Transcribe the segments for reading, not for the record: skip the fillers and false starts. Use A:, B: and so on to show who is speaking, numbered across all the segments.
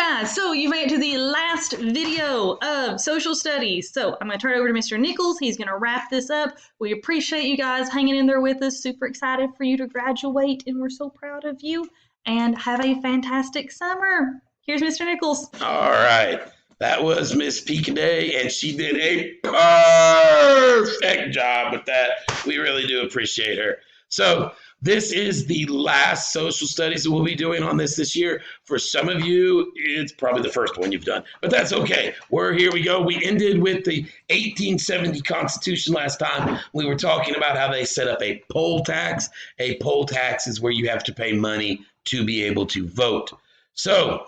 A: guys, so you made it to the last video of social studies. So I'm going to turn it over to Mr. Nichols. He's going to wrap this up. We appreciate you guys hanging in there with us. Super excited for you to graduate, and we're so proud of you. And have a fantastic summer. Here's Mr. Nichols.
B: All right. That was Miss Peakaday, and she did a perfect job with that. We really do appreciate her. So this is the last social studies that we'll be doing on this year. For some of you, it's probably the first one you've done, but that's okay. Here we go. We ended with the 1870 Constitution last time. We were talking about how they set up a poll tax. A poll tax is where you have to pay money to be able to vote. So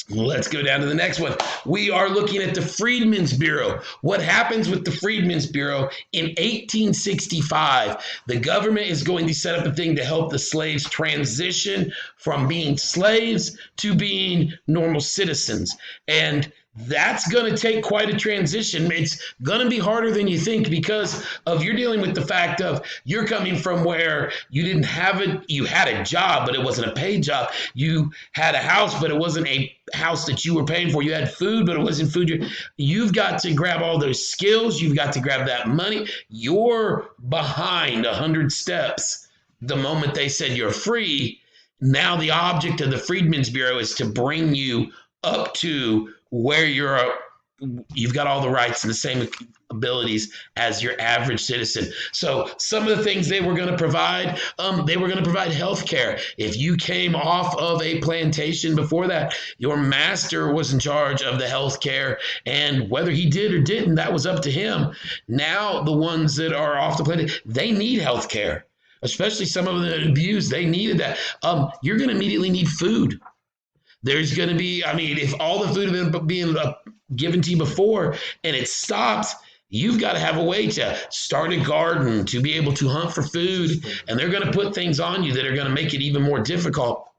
B: let's go down to the next one. We are looking at the Freedmen's Bureau. What happens with the Freedmen's Bureau in 1865? The government is going to set up a thing to help the slaves transition from being slaves to being normal citizens. And that's going to take quite a transition. It's going to be harder than you think because you're dealing with the fact of you're coming from where you didn't have it. You had a job, but it wasn't a paid job. You had a house, but it wasn't a house that you were paying for. You had food, but it wasn't food. You've got to grab all those skills. You've got to grab that money. You're behind 100 steps the moment they said you're free. Now the object of the Freedmen's Bureau is to bring you up to where you've got all the rights and the same abilities as your average citizen. So some of the things they were going to provide health care. If you came off of a plantation before that, your master was in charge of the health care, and whether he did or didn't, that was up to him. Now the ones that are off the plantation, they need health care, especially some of them that abused. They needed that. You're going to immediately need food. There's going to be, if all the food had been being given to you before and it stops, you've got to have a way to start a garden, to be able to hunt for food. And they're going to put things on you that are going to make it even more difficult.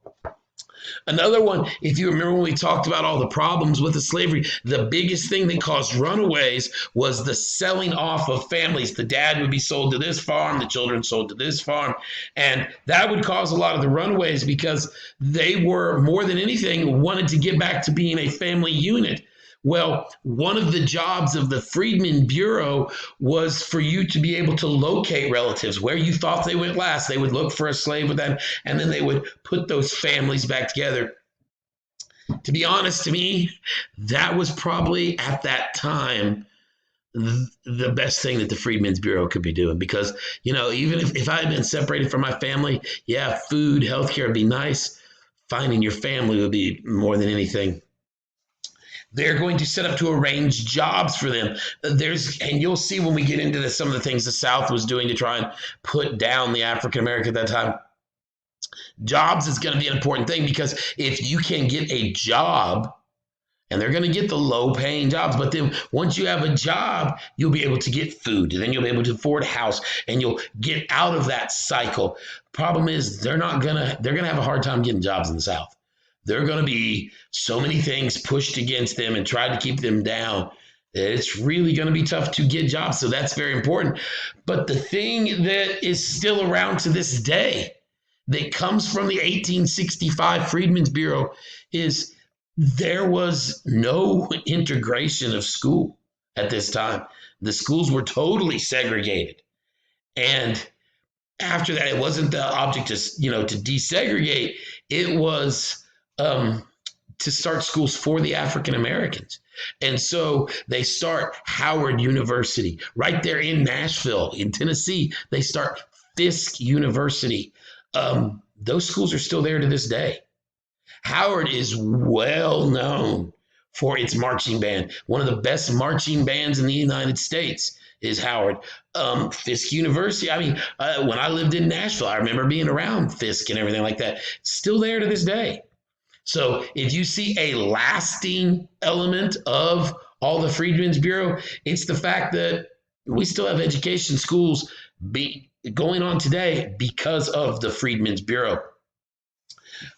B: Another one, if you remember when we talked about all the problems with the slavery, the biggest thing that caused runaways was the selling off of families. The dad would be sold to this farm, the children sold to this farm. And that would cause a lot of the runaways because they were, more than anything, wanted to get back to being a family unit. Well, one of the jobs of the Freedmen's Bureau was for you to be able to locate relatives where you thought they went last. They would look for a slave with them, and then they would put those families back together. To be honest, to me, that was probably at that time the best thing that the Freedmen's Bureau could be doing because, even if I had been separated from my family, yeah, food, healthcare would be nice. Finding your family would be more than anything. They're going to set up to arrange jobs for them. And you'll see when we get into this, some of the things the South was doing to try and put down the African American at that time. Jobs is going to be an important thing because if you can get a job, and they're going to get the low paying jobs, but then once you have a job, you'll be able to get food, and then you'll be able to afford a house, and you'll get out of that cycle. Problem is they're going to have a hard time getting jobs in the South. There are going to be so many things pushed against them and tried to keep them down. It's really going to be tough to get jobs. So that's very important. But the thing that is still around to this day that comes from the 1865 Freedmen's Bureau is there was no integration of school at this time. The schools were totally segregated. And after that, it wasn't the object to desegregate. It was to start schools for the African Americans. And so they start Howard University right there in Nashville, in Tennessee. They start Fisk University. Those schools are still there to this day. Howard is well known for its marching band. One of the best marching bands in the United States is Howard. Fisk University. When I lived in Nashville, I remember being around Fisk and everything like that. Still there to this day. So if you see a lasting element of all the Freedmen's Bureau, it's the fact that we still have education schools going on today because of the Freedmen's Bureau.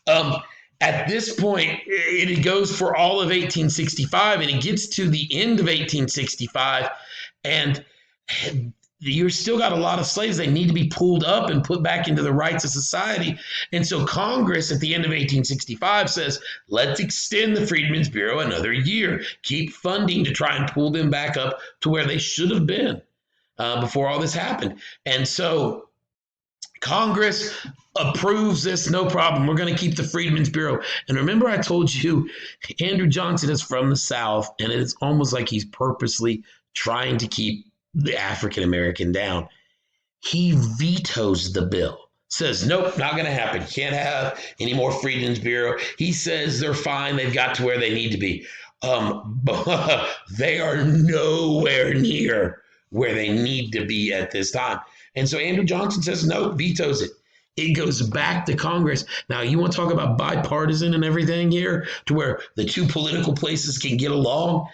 B: At this point, it goes for all of 1865, and it gets to the end of 1865, and you're still got a lot of slaves. They need to be pulled up and put back into the rights of society. And so Congress at the end of 1865 says, let's extend the Freedmen's Bureau another year. Keep funding to try and pull them back up to where they should have been before all this happened. And so Congress approves this, no problem. We're going to keep the Freedmen's Bureau. And remember, I told you Andrew Johnson is from the South, and it is almost like he's purposely trying to keep the African American down. He vetoes the bill, says, nope, not going to happen. Can't have any more Freedmen's Bureau. He says they're fine. They've got to where they need to be. But they are nowhere near where they need to be at this time. And so Andrew Johnson says, nope, vetoes it. It goes back to Congress. Now, you want to talk about bipartisan and everything here to where the two political places can get along?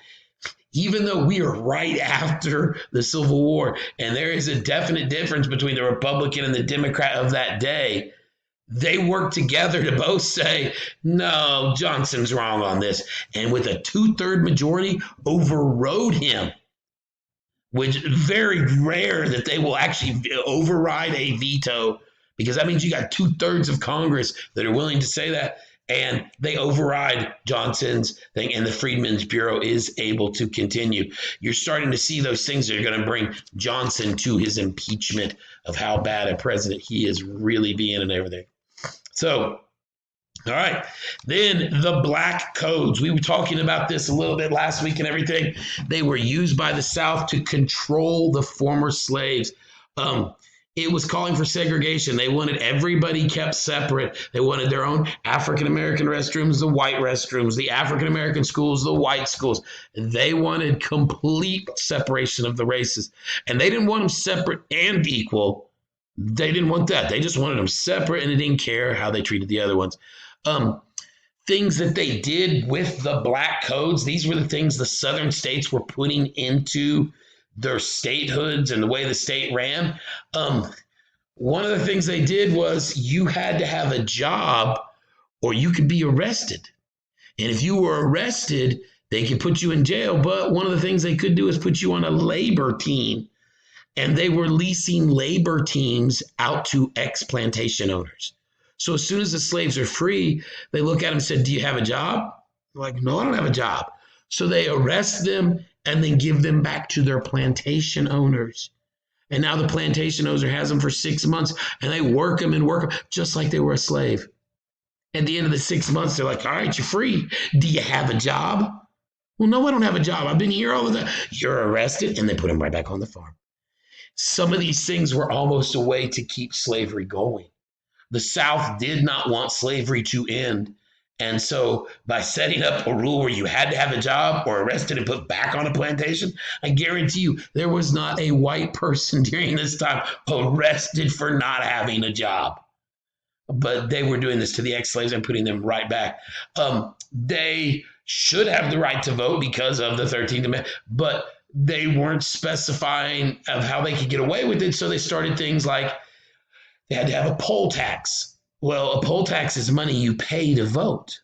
B: Even though we are right after the Civil War, and there is a definite difference between the Republican and the Democrat of that day, they work together to both say, no, Johnson's wrong on this. And with a 2/3 majority, overrode him, which is very rare that they will actually override a veto, because that means you got 2/3 of Congress that are willing to say that. And they override Johnson's thing, and the Freedmen's Bureau is able to continue. You're starting to see those things that are going to bring Johnson to his impeachment of how bad a president he is really being and everything. So, all right. Then the Black Codes. We were talking about this a little bit last week and everything. They were used by the South to control the former slaves. It was calling for segregation. They wanted everybody kept separate. They wanted their own African-American restrooms, the white restrooms, the African-American schools, the white schools. They wanted complete separation of the races. And they didn't want them separate and equal. They didn't want that. They just wanted them separate, and they didn't care how they treated the other ones. Things that they did with the Black Codes, these were the things the Southern states were putting into their statehoods and the way the state ran. One of the things they did was you had to have a job or you could be arrested. And if you were arrested, they could put you in jail. But one of the things they could do is put you on a labor team. And they were leasing labor teams out to ex-plantation owners. So as soon as the slaves are free, they look at them and said, do you have a job? They're like, no, I don't have a job. So they arrest them and then give them back to their plantation owners. And now the plantation owner has them for 6 months, and they work them just like they were a slave. At the end of the 6 months, they're like, all right, you're free. Do you have a job? Well, no, I don't have a job. I've been here all of that. You're arrested, and they put them right back on the farm. Some of these things were almost a way to keep slavery going. The South did not want slavery to end. And so by setting up a rule where you had to have a job or arrested and put back on a plantation, I guarantee you there was not a white person during this time arrested for not having a job. But they were doing this to the ex-slaves and putting them right back. They should have the right to vote because of the 13th Amendment, but they weren't specifying of how they could get away with it. So they started things like they had to have a poll tax. Well, a poll tax is money you pay to vote.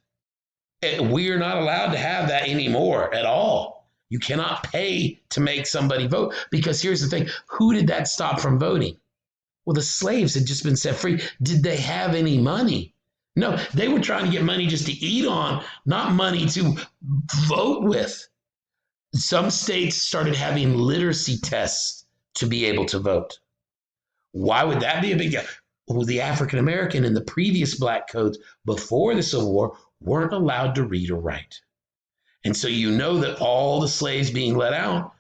B: We are not allowed to have that anymore at all. You cannot pay to make somebody vote, because here's the thing. Who did that stop from voting? Well, the slaves had just been set free. Did they have any money? No, they were trying to get money just to eat on, not money to vote with. Some states started having literacy tests to be able to vote. Why would that be a big deal? Well, the African American in the previous Black Codes before the Civil War weren't allowed to read or write. And so you know that all the slaves being let out,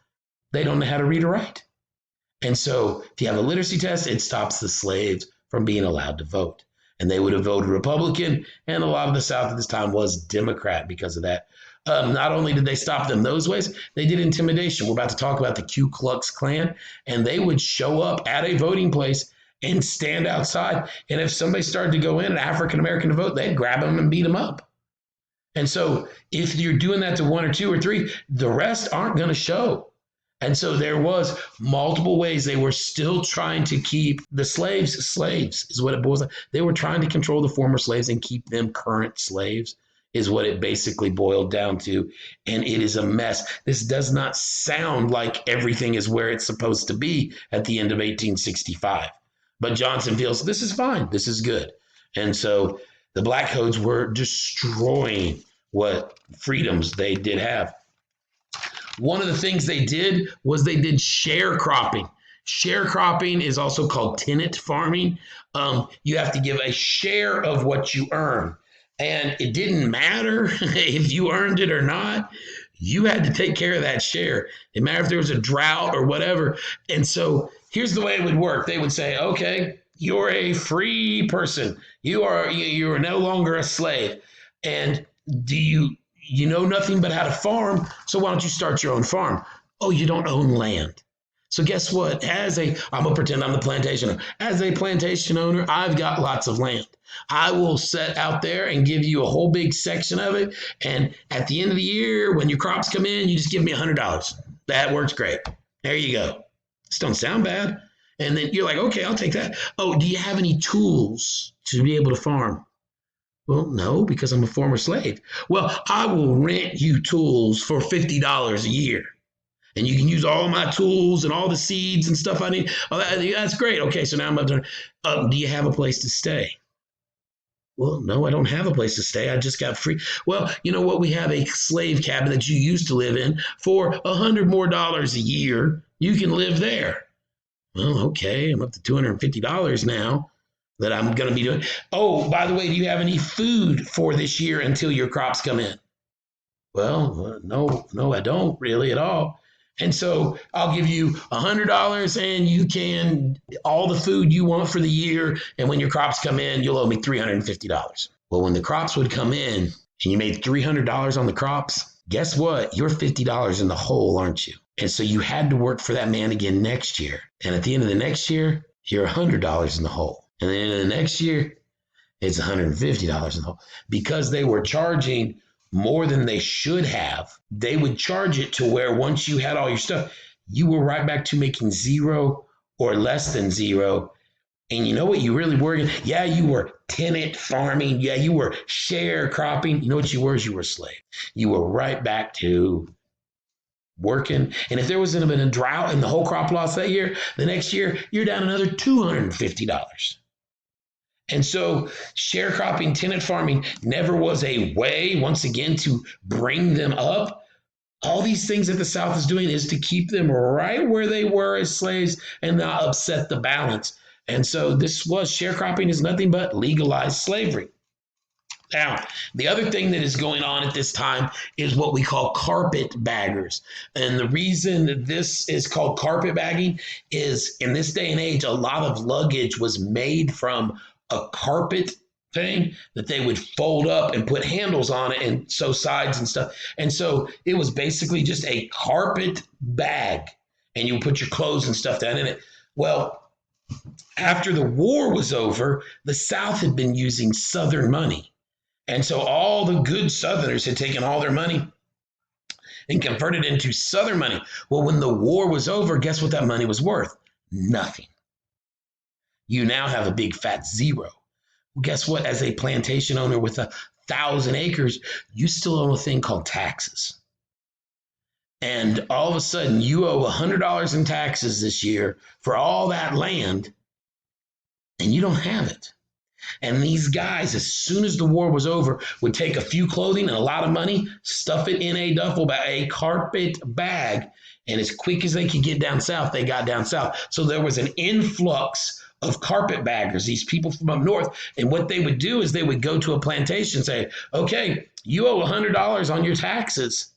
B: they don't know how to read or write. And so if you have a literacy test, it stops the slaves from being allowed to vote. And they would have voted Republican, and a lot of the South at this time was Democrat because of that. Not only did they stop them those ways, they did intimidation. We're about to talk about the Ku Klux Klan, and they would show up at a voting place and stand outside. And if somebody started to go in, an African-American to vote, they'd grab them and beat them up. And so if you're doing that to one or two or three, the rest aren't going to show. And so there was multiple ways they were still trying to keep the slaves is what it boils down. They were trying to control the former slaves and keep them current slaves is what it basically boiled down to. And it is a mess. This does not sound like everything is where it's supposed to be at the end of 1865. But Johnson feels this is fine. This is good. And so the Black Codes were destroying what freedoms they did have. One of the things they did was they did sharecropping. Sharecropping is also called tenant farming. You have to give a share of what you earn. And it didn't matter if you earned it or not. You had to take care of that share. It didn't matter if there was a drought or whatever. And so here's the way it would work. They would say, okay, you're a free person. You are no longer a slave. And do you know nothing but how to farm, so why don't you start your own farm? Oh, you don't own land. So guess what? I'm going to pretend I'm the plantation owner. As a plantation owner, I've got lots of land. I will set out there and give you a whole big section of it. And at the end of the year, when your crops come in, you just give me $100. That works great. There you go. This don't sound bad. And then you're like, okay, I'll take that. Oh, do you have any tools to be able to farm? Well, no, because I'm a former slave. Well, I will rent you tools for $50 a year. And you can use all my tools and all the seeds and stuff I need. Oh, that's great. Okay, so now I'm up to, do you have a place to stay? Well, no, I don't have a place to stay. I just got free. Well, you know what? We have a slave cabin that you used to live in for $100 more a year. You can live there. Well, okay, I'm up to $250 now that I'm going to be doing. Oh, by the way, do you have any food for this year until your crops come in? Well, no, I don't really at all. And so I'll give you $100 and you can all the food you want for the year. And when your crops come in, you'll owe me $350. Well, when the crops would come in and you made $300 on the crops, guess what? You're $50 in the hole, aren't you? And so you had to work for that man again next year. And at the end of the next year, you're $100 in the hole. And then in the next year, it's $150 in the hole. Because they were charging more than they should have, they would charge it to where once you had all your stuff, you were right back to making zero or less than zero. And you know what you really were? Yeah, you were tenant farming. Yeah, you were sharecropping. You know what you were? You were a slave. You were right back to working. And if there was been a drought and the whole crop loss that year, the next year, you're down another $250. And so sharecropping, tenant farming never was a way, once again, to bring them up. All these things that the South is doing is to keep them right where they were as slaves and not upset the balance. And so sharecropping is nothing but legalized slavery. Now, the other thing that is going on at this time is what we call carpetbaggers. And the reason this is called carpetbagging is in this day and age, a lot of luggage was made from a carpet thing that they would fold up and put handles on it and sew sides and stuff. And so it was basically just a carpet bag and you would put your clothes and stuff down in it. Well, after the war was over, the South had been using Southern money. And so all the good Southerners had taken all their money and converted it into Southern money. Well, when the war was over, guess what that money was worth? Nothing. You now have a big fat zero. Well, guess what? As a plantation owner with 1,000 acres, you still owe a thing called taxes. And all of a sudden, you owe $100 in taxes this year for all that land, and you don't have it. And these guys, as soon as the war was over, would take a few clothing and a lot of money, stuff it in a duffel bag, a carpet bag, and as quick as they could get down south, they got down south. So there was an influx of carpetbaggers, these people from up north. And what they would do is they would go to a plantation and say, okay, you owe $100 on your taxes.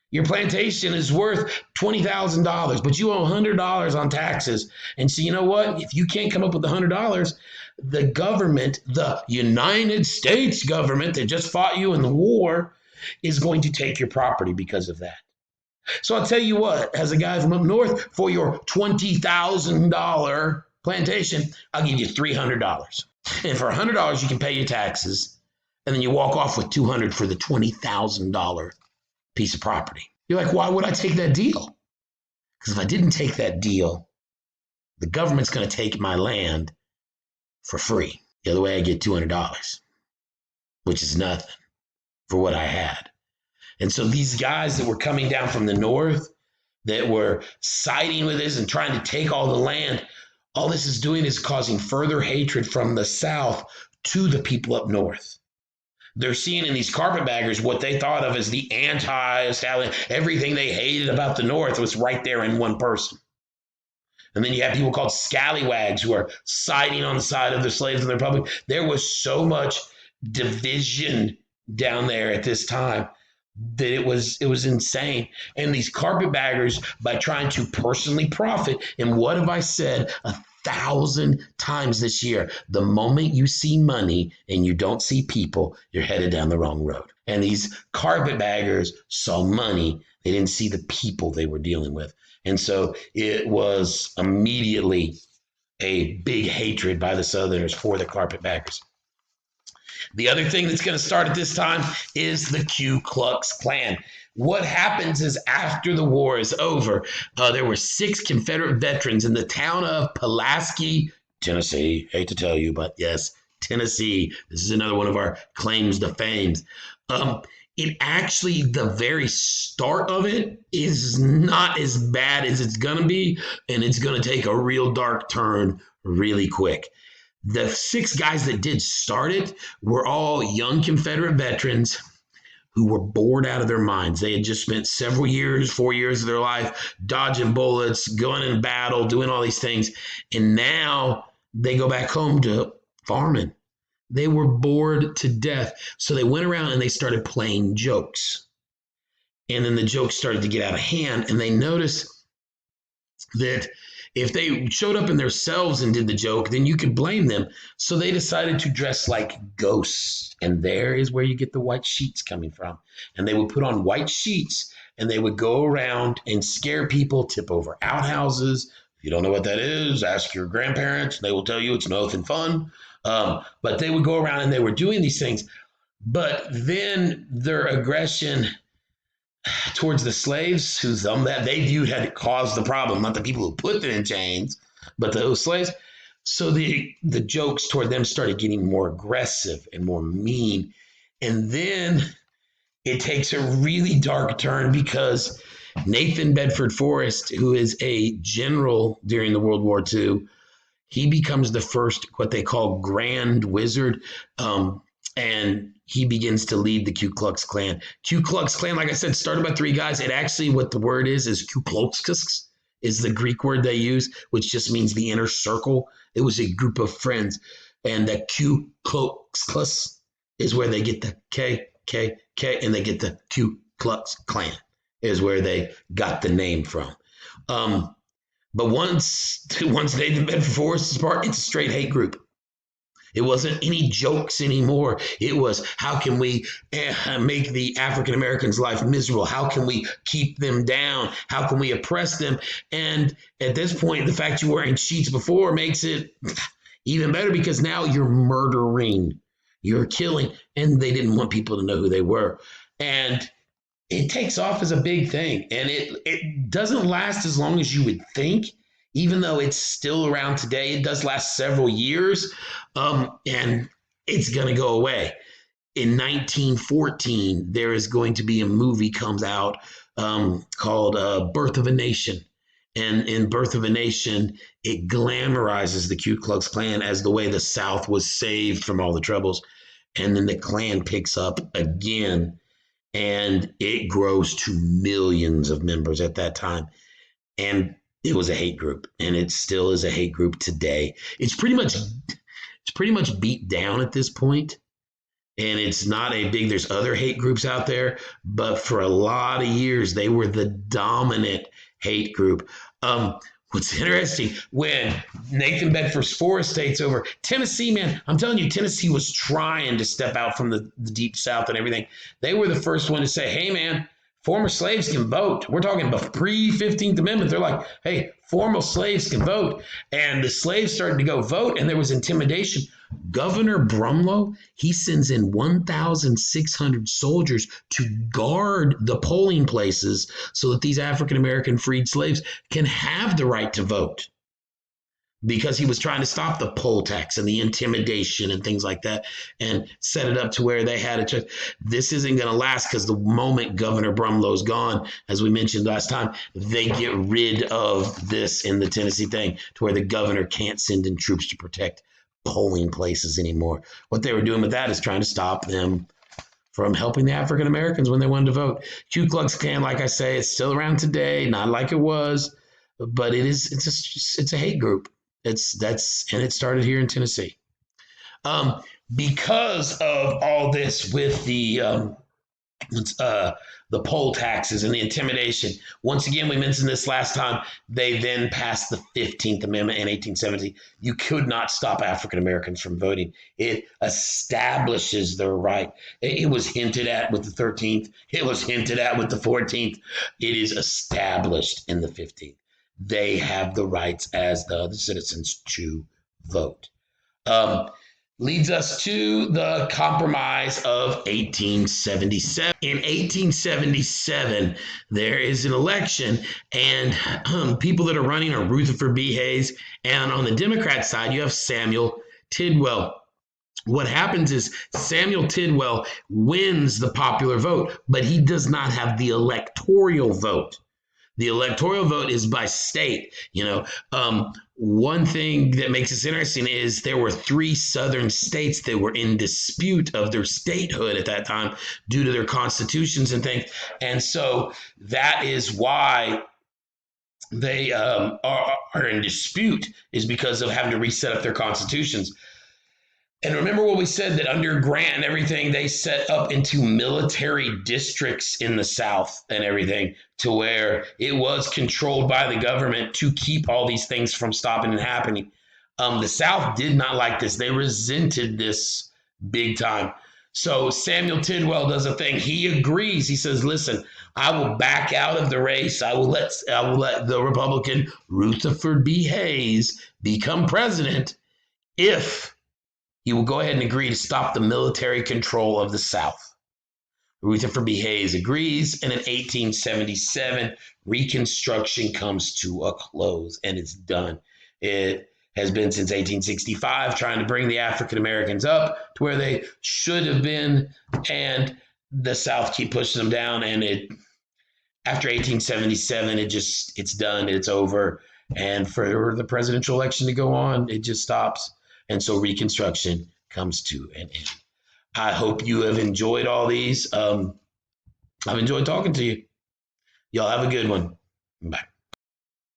B: Your plantation is worth $20,000, but you owe $100 on taxes. And so you know what? If you can't come up with $100, the government, the United States government that just fought you in the war, is going to take your property because of that. So I'll tell you what, as a guy from up north, for your $20,000 plantation, I'll give you $300. And for $100, you can pay your taxes, and then you walk off with $200 for the $20,000 piece of property. You're like, why would I take that deal? Because if I didn't take that deal, the government's going to take my land for free. The other way, I get $200, which is nothing. for what I had. And so these guys that were coming down from the north, that were siding with us and trying to take all the land, all this is doing is causing further hatred from the south to the people up north. They're seeing in these carpetbaggers what they thought of as the anti-establishment. Everything they hated about the north was right there in one person. And then you have people called scallywags who are siding on the side of the slaves in the Republic. There was so much division down there at this time that it was insane. And these carpetbaggers, by trying to personally profit, and what have I said 1,000 times this year? The moment you see money and you don't see people, you're headed down the wrong road. And these carpetbaggers saw money. They didn't see the people they were dealing with. And so it was immediately a big hatred by the Southerners for the carpetbaggers. The other thing that's going to start at this time is the Ku Klux Klan. What happens is after the war is over, there were 6 Confederate veterans in the town of Pulaski, Tennessee. Hate to tell you, but yes, Tennessee. This is another one of our claims to fame. It actually, the very start of it is not as bad as it's going to be, and it's going to take a real dark turn really quick. The 6 guys that did start it were all young Confederate veterans who were bored out of their minds. They had just spent several years, 4 years of their life, dodging bullets, going in battle, doing all these things. And now they go back home to farming. They were bored to death. So they went around and they started playing jokes. And then the jokes started to get out of hand. And they noticed that if they showed up in themselves and did the joke, then you could blame them. So they decided to dress like ghosts. And there is where you get the white sheets coming from. And they would put on white sheets and they would go around and scare people, tip over outhouses. If you don't know what that is, ask your grandparents. They will tell you it's nothing fun. But they would go around and they were doing these things. But then their aggression towards the slaves, who some that they viewed had caused the problem, not the people who put them in chains, but those slaves. So the jokes toward them started getting more aggressive and more mean. And then it takes a really dark turn because Nathan Bedford Forrest, who is a general during the World War II, he becomes the first, what they call Grand Wizard, and he begins to lead the Ku Klux Klan. Ku Klux Klan, like I said, started by 3 guys. It actually, what the word is Ku Kluxus is the Greek word they use, which just means the inner circle. It was a group of friends. And the Ku Klux is where they get the KKK, and they get the Ku Klux Klan is where they got the name from. But once Nathan Bedford Forrest is part, it's a straight hate group. It wasn't any jokes anymore. It was, how can we make the African Americans' life miserable? How can we keep them down? How can we oppress them? And at this point, the fact you're wearing sheets before makes it even better because now you're murdering, you're killing, and they didn't want people to know who they were. And it takes off as a big thing, and it doesn't last as long as you would think, even though it's still around today. It does last several years, and it's going to go away. In 1914, there is going to be a movie comes out called Birth of a Nation. And in Birth of a Nation, it glamorizes the Ku Klux Klan as the way the South was saved from all the troubles. And then the Klan picks up again, and it grows to millions of members at that time. And it was a hate group, and it still is a hate group today. It's pretty much beat down at this point, and it's not a big, there's other hate groups out there, but for a lot of years, they were the dominant hate group. What's interesting, when Nathan Bedford Forrest takes over Tennessee, man, I'm telling you, Tennessee was trying to step out from the deep South and everything. They were the first one to say, hey, man, former slaves can vote. We're talking about pre-15th Amendment. They're like, hey, former slaves can vote. And the slaves started to go vote, and there was intimidation. Governor Brumlow, he sends in 1,600 soldiers to guard the polling places so that these African-American freed slaves can have the right to vote. because he was trying to stop the poll tax and the intimidation and things like that and set it up to where they had a choice. This isn't going to last because the moment Governor Brumlow's gone, as we mentioned last time, they get rid of this in the Tennessee thing to where the governor can't send in troops to protect polling places anymore. What they were doing with that is trying to stop them from helping the African Americans when they wanted to vote. Ku Klux Klan, like I say, it's still around today, not like it was, but it's a hate group. And it started here in Tennessee. Because of all this with the poll taxes and the intimidation. Once again, we mentioned this last time. They then passed the 15th Amendment in 1870. You could not stop African Americans from voting. It establishes their right. It was hinted at with the 13th. It was hinted at with the 14th. It is established in the 15th. They have the rights as the other citizens to vote. Leads us to the Compromise of 1877. In 1877, there is an election, and people that are running are Rutherford B. Hayes, and on the Democrat side, you have Samuel Tidwell. What happens is Samuel Tidwell wins the popular vote, but he does not have the electoral vote. The electoral vote is by state. One thing that makes this interesting is there were 3 southern states that were in dispute of their statehood at that time due to their constitutions and things. And so that is why they are in dispute, is because of having to reset up their constitutions. And remember what we said, that under Grant and everything, they set up into military districts in the South and everything, to where it was controlled by the government to keep all these things from stopping and happening. The South did not like this. They resented this big time. So Samuel Tidwell does a thing. He agrees. He says, listen, I will back out of the race. I will let the Republican Rutherford B. Hayes become president if he will go ahead and agree to stop the military control of the South. Rutherford B. Hayes agrees, and in 1877, Reconstruction comes to a close, and it's done. It has been since 1865 trying to bring the African Americans up to where they should have been, and the South keep pushing them down, and after 1877, it's done, it's over, and for the presidential election to go on, it just stops. And so Reconstruction comes to an end. I hope you have enjoyed all these. I've enjoyed talking to you. Y'all have a good one. Bye.